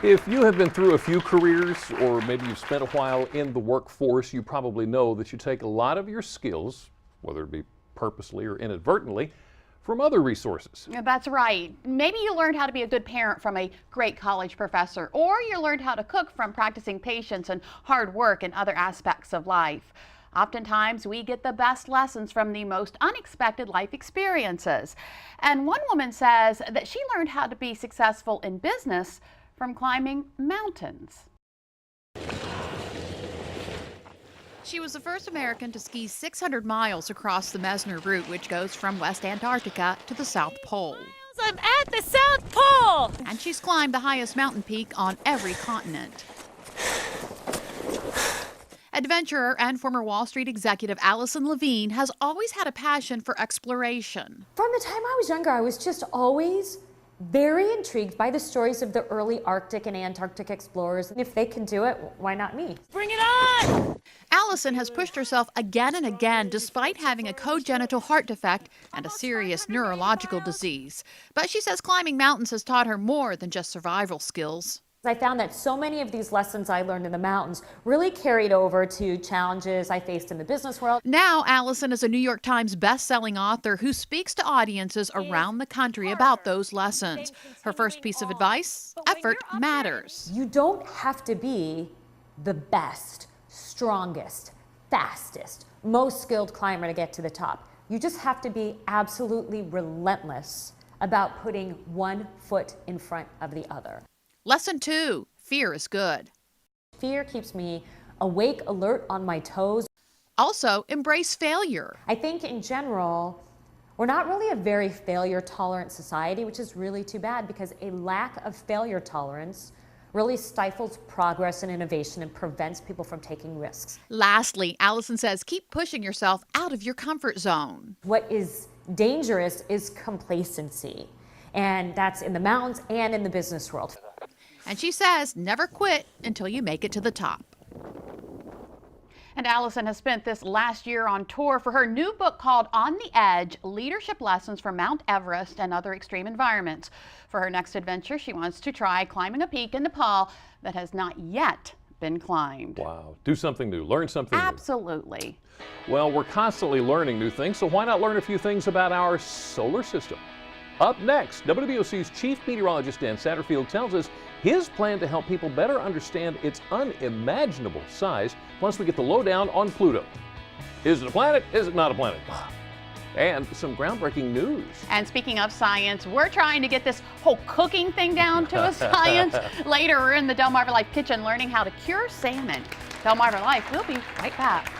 If you have been through a few careers, or maybe you've spent a while in the workforce, you probably know that you take a lot of your skills, whether it be purposely or inadvertently, from other resources. Yeah, that's right. Maybe you learned how to be a good parent from a great college professor, or you learned how to cook from practicing patience and hard work in other aspects of life. Oftentimes, we get the best lessons from the most unexpected life experiences. And one woman says that she learned how to be successful in business from climbing mountains. She was the first American to ski 600 miles across the Messner route, which goes from West Antarctica to the South Pole. I'm at the South Pole! And she's climbed the highest mountain peak on every continent. Adventurer and former Wall Street executive Allison Levine has always had a passion for exploration. From the time I was younger, I was just always very intrigued by the stories of the early Arctic and Antarctic explorers. And if they can do it, why not me? Bring it on! Allison has pushed herself again and again despite having a congenital heart defect and a serious neurological disease. But she says climbing mountains has taught her more than just survival skills. I found that so many of these lessons I learned in the mountains really carried over to challenges I faced in the business world. Now, Allison is a New York Times best-selling author who speaks to audiences around the country about those lessons. Her first piece of advice: effort matters. You don't have to be the best, strongest, fastest, most skilled climber to get to the top. You just have to be absolutely relentless about putting one foot in front of the other. Lesson 2, fear is good. Fear keeps me awake, alert, on my toes. Also, embrace failure. I think in general, we're not really a very failure tolerant society, which is really too bad because a lack of failure tolerance really stifles progress and innovation and prevents people from taking risks. Lastly, Allison says keep pushing yourself out of your comfort zone. What is dangerous is complacency, and that's in the mountains and in the business world. And she says never quit until you make it to the top. And Allison has spent this last year on tour for her new book called On the Edge: Leadership Lessons from Mount Everest and Other Extreme Environments. For her next adventure, she wants to try climbing a peak in Nepal that has not yet been climbed. Wow, do something new, learn something new. Absolutely. Well, we're constantly learning new things, so why not learn a few things about our solar system? Up next, WWOC's chief meteorologist Dan Satterfield tells us his plan to help people better understand its unimaginable size. Plus, we get the lowdown on Pluto. Is it a planet? Is it not a planet? And some groundbreaking news. And speaking of science, we're trying to get this whole cooking thing down to a science. Later, we're in the Delmarva Life kitchen learning how to cure salmon. Delmarva Life, we'll be right back.